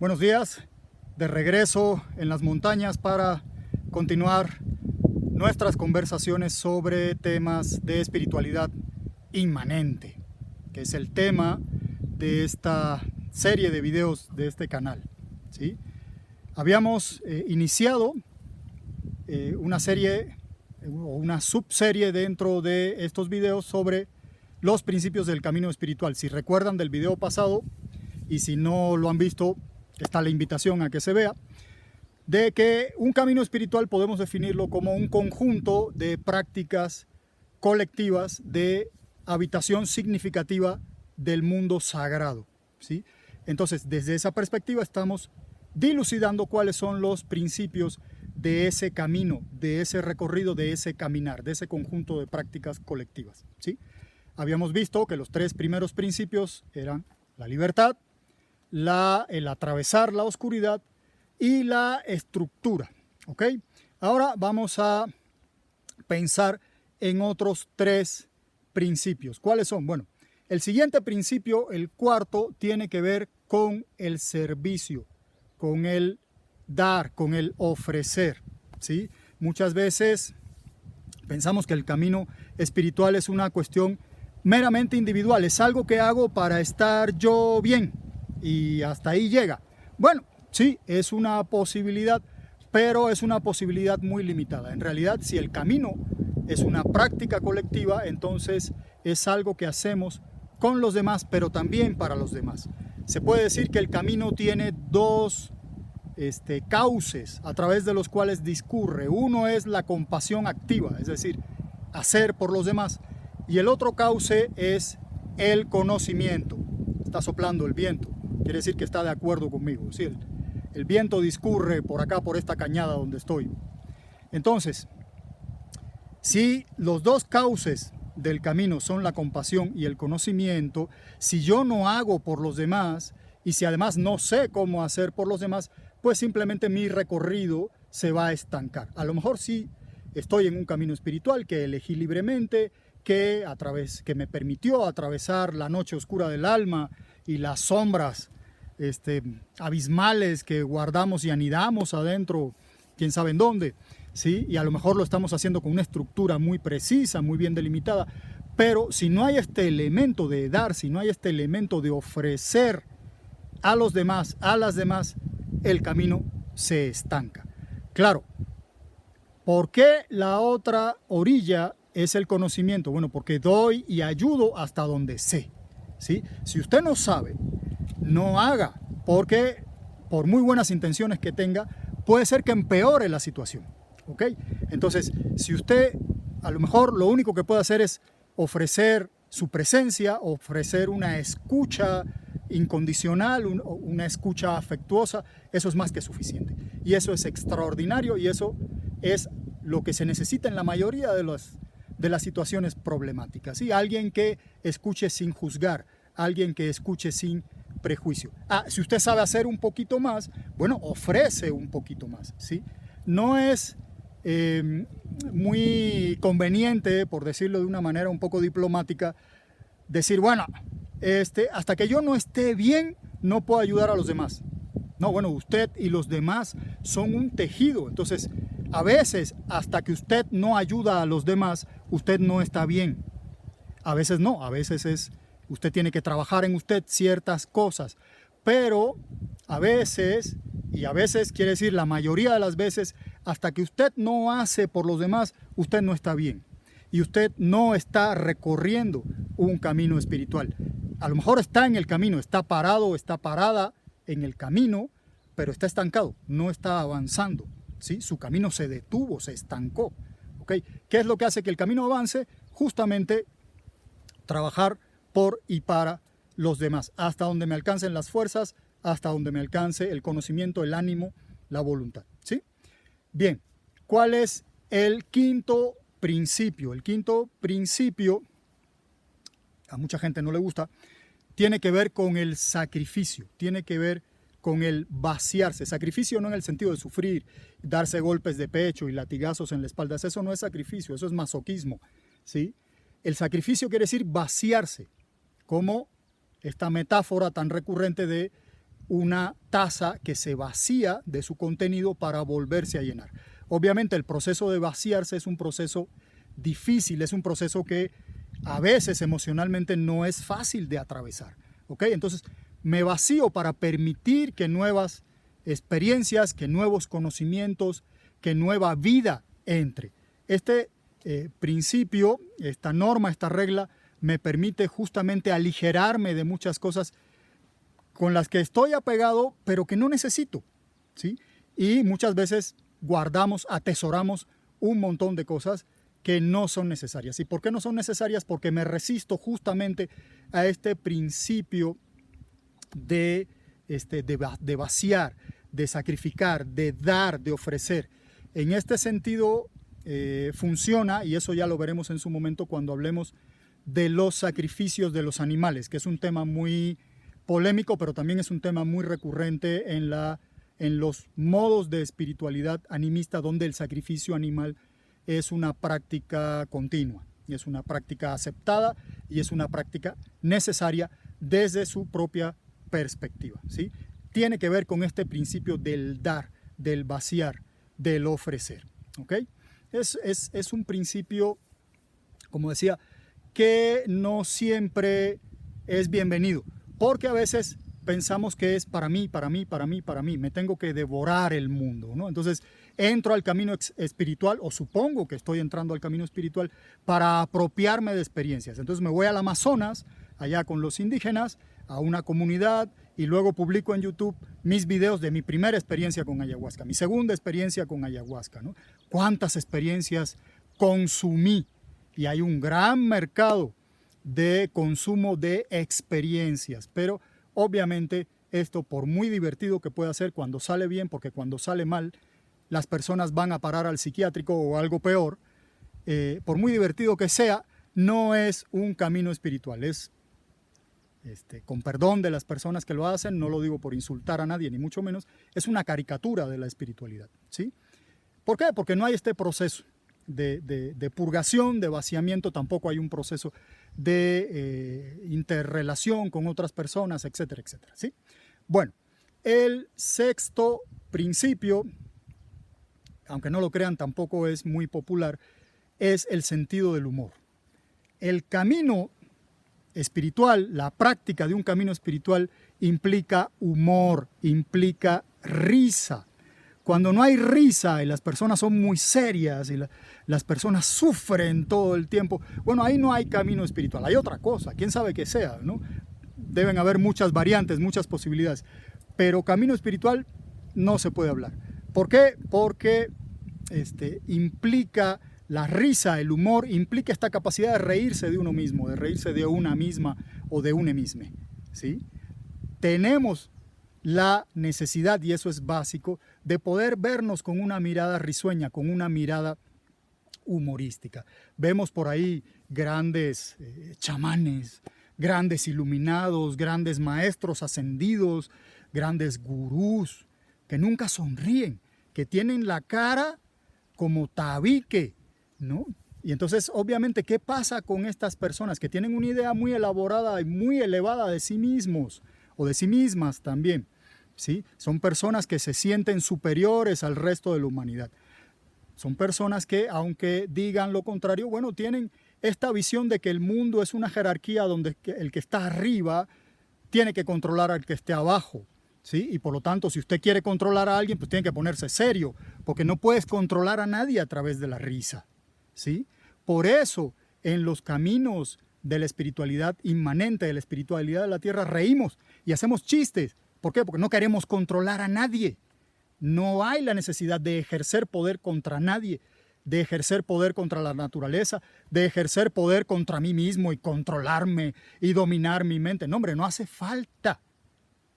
Buenos días, de regreso en las montañas para continuar nuestras conversaciones sobre temas de espiritualidad inmanente, que es el tema de esta serie de videos de este canal, ¿sí? Habíamos iniciado una serie o una subserie dentro de estos videos sobre los principios del camino espiritual. Si recuerdan del video pasado, y si no lo han visto, está la invitación a que se vea, de que un camino espiritual podemos definirlo como un conjunto de prácticas colectivas de habitación significativa del mundo sagrado, ¿sí? Entonces, desde esa perspectiva estamos dilucidando cuáles son los principios de ese camino, de ese recorrido, de ese caminar, de ese conjunto de prácticas colectivas, ¿sí? Habíamos visto que los tres primeros principios eran la libertad, el atravesar la oscuridad y la estructura, ¿ok? Ahora vamos a pensar en otros tres principios. ¿Cuáles son? Bueno, el siguiente principio, el cuarto, tiene que ver con el servicio, con el dar, con el ofrecer, ¿sí? Muchas veces pensamos que el camino espiritual es una cuestión meramente individual, es algo que hago para estar yo bien y hasta ahí llega. Bueno, sí, es una posibilidad, pero es una posibilidad muy limitada. En realidad, si el camino es una práctica colectiva, entonces es algo que hacemos con los demás, pero también para los demás. Se puede decir que el camino tiene dos cauces a través de los cuales discurre. Uno es la compasión activa, es decir, hacer por los demás. Y el otro cauce es el conocimiento. Está soplando el viento. Quiere decir que está de acuerdo conmigo. ¿Sí? El viento discurre por acá, por esta cañada donde estoy. Entonces, si los dos cauces del camino son la compasión y el conocimiento, si yo no hago por los demás y si además no sé cómo hacer por los demás, pues simplemente mi recorrido se va a estancar. A lo mejor sí estoy en un camino espiritual que elegí libremente, que me permitió atravesar la noche oscura del alma y las sombras abismales que guardamos y anidamos adentro, quién sabe en dónde, ¿sí? Y a lo mejor lo estamos haciendo con una estructura muy precisa, muy bien delimitada, pero si no hay este elemento de dar, si no hay este elemento de ofrecer a los demás, a las demás, el camino se estanca. Claro, ¿por qué la otra orilla es el conocimiento? Bueno, porque doy y ayudo hasta donde sé, ¿sí? Si usted no sabe, no haga, porque por muy buenas intenciones que tenga, puede ser que empeore la situación, ¿ok? Entonces, si usted a lo mejor lo único que puede hacer es ofrecer su presencia, ofrecer una escucha incondicional, una escucha afectuosa, eso es más que suficiente. Y eso es extraordinario y eso es lo que se necesita en la mayoría de las situaciones problemáticas, ¿sí? Alguien que escuche sin juzgar, alguien que escuche sin prejuicio. Si usted sabe hacer un poquito más, bueno, ofrece un poquito más, ¿sí? No es muy conveniente, por decirlo de una manera un poco diplomática, decir, bueno, hasta que yo no esté bien, no puedo ayudar a los demás. No, bueno, usted y los demás son un tejido. Entonces, a veces, hasta que usted no ayuda a los demás, usted no está bien. A veces no, a veces usted tiene que trabajar en usted ciertas cosas. Pero a veces, y a veces quiere decir la mayoría de las veces, hasta que usted no hace por los demás, usted no está bien. Y usted no está recorriendo un camino espiritual. A lo mejor está en el camino, está parado, está parada en el camino, pero está estancado, no está avanzando, ¿sí? Su camino se detuvo, se estancó, ¿ok? ¿Qué es lo que hace que el camino avance? Justamente trabajar por y para los demás, hasta donde me alcancen las fuerzas, hasta donde me alcance el conocimiento, el ánimo, la voluntad, ¿sí? Bien, ¿cuál es el quinto principio? El quinto principio, a mucha gente no le gusta, tiene que ver con el sacrificio, tiene que ver con el vaciarse. Sacrificio no en el sentido de sufrir, darse golpes de pecho y latigazos en la espalda. Eso no es sacrificio, eso es masoquismo, ¿sí? El sacrificio quiere decir vaciarse, como esta metáfora tan recurrente de una taza que se vacía de su contenido para volverse a llenar. Obviamente el proceso de vaciarse es un proceso difícil, es un proceso que a veces emocionalmente no es fácil de atravesar. ¿Ok? Entonces me vacío para permitir que nuevas experiencias, que nuevos conocimientos, que nueva vida entre. Este principio, esta norma, esta regla, me permite justamente aligerarme de muchas cosas con las que estoy apegado, pero que no necesito, ¿sí? Y muchas veces guardamos, atesoramos un montón de cosas que no son necesarias. ¿Y por qué no son necesarias? Porque me resisto justamente a este principio de vaciar, de sacrificar, de dar, de ofrecer. En este sentido funciona, y eso ya lo veremos en su momento cuando hablemos de los sacrificios de los animales, que es un tema muy polémico, pero también es un tema muy recurrente en los modos de espiritualidad animista, donde el sacrificio animal es una práctica continua, es una práctica aceptada y es una práctica necesaria desde su propia perspectiva, ¿sí? Tiene que ver con este principio del dar, del vaciar, del ofrecer, ¿ok? Es un principio, como decía, que no siempre es bienvenido, porque a veces pensamos que es para mí, me tengo que devorar el mundo, ¿no? Entonces entro al camino espiritual, o supongo que estoy entrando al camino espiritual para apropiarme de experiencias. Entonces me voy al Amazonas, allá con los indígenas, a una comunidad, y luego publico en YouTube mis videos de mi primera experiencia con ayahuasca, mi segunda experiencia con ayahuasca, ¿no? ¿Cuántas experiencias consumí? Y hay un gran mercado de consumo de experiencias, pero obviamente esto, por muy divertido que pueda ser, cuando sale bien, porque cuando sale mal, las personas van a parar al psiquiátrico o algo peor, por muy divertido que sea, no es un camino espiritual, es con perdón de las personas que lo hacen, no lo digo por insultar a nadie, ni mucho menos, es una caricatura de la espiritualidad, ¿sí? ¿Por qué? Porque no hay este proceso de purgación, de vaciamiento, tampoco hay un proceso de interrelación con otras personas, etcétera, etcétera, ¿sí? Bueno, el sexto principio, aunque no lo crean, tampoco es muy popular, es el sentido del humor. El camino espiritual, la práctica de un camino espiritual implica humor, implica risa. Cuando no hay risa y las personas son muy serias y las personas sufren todo el tiempo, bueno, ahí no hay camino espiritual, hay otra cosa, quién sabe qué sea, ¿no? Deben haber muchas variantes, muchas posibilidades, pero camino espiritual no se puede hablar. ¿Por qué? Porque implica la risa, el humor, implica esta capacidad de reírse de uno mismo, de reírse de una misma o de un mismo, ¿sí? Tenemos la necesidad, y eso es básico, de poder vernos con una mirada risueña, con una mirada humorística. Vemos por ahí grandes chamanes, grandes iluminados, grandes maestros ascendidos, grandes gurús, que nunca sonríen, que tienen la cara como tabique, ¿no? Y entonces, obviamente, ¿qué pasa con estas personas que tienen una idea muy elaborada y muy elevada de sí mismos o de sí mismas también? ¿Sí? Son personas que se sienten superiores al resto de la humanidad. Son personas que, aunque digan lo contrario, bueno, tienen esta visión de que el mundo es una jerarquía donde el que está arriba tiene que controlar al que esté abajo, ¿sí? Y por lo tanto, si usted quiere controlar a alguien, pues tiene que ponerse serio, porque no puedes controlar a nadie a través de la risa, ¿sí? Por eso, en los caminos de la espiritualidad inmanente, de la espiritualidad de la tierra, reímos y hacemos chistes. ¿Por qué? Porque no queremos controlar a nadie. No hay la necesidad de ejercer poder contra nadie, de ejercer poder contra la naturaleza, de ejercer poder contra mí mismo y controlarme y dominar mi mente. No, hombre, no hace falta.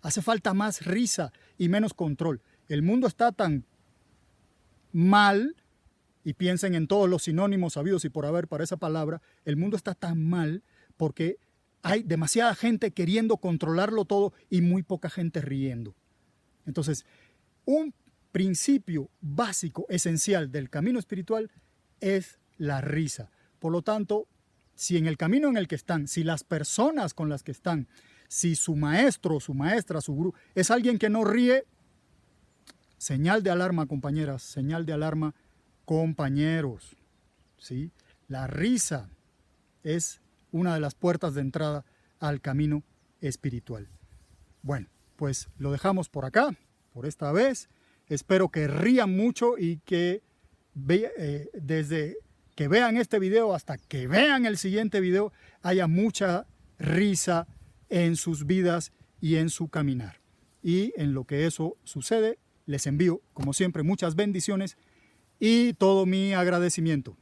Hace falta más risa y menos control. El mundo está tan mal, y piensen en todos los sinónimos habidos y por haber para esa palabra, el mundo está tan mal porque hay demasiada gente queriendo controlarlo todo y muy poca gente riendo. Entonces, un principio básico, esencial del camino espiritual es la risa. Por lo tanto, si en el camino en el que están, si las personas con las que están Si su maestro, su maestra, su gurú es alguien que no ríe, señal de alarma, compañeras, señal de alarma, compañeros. ¿Sí? La risa es una de las puertas de entrada al camino espiritual. Bueno, pues lo dejamos por acá, por esta vez. Espero que rían mucho y que desde que vean este video hasta que vean el siguiente video haya mucha risa en sus vidas y en su caminar. Y en lo que eso sucede, les envío, como siempre, muchas bendiciones y todo mi agradecimiento.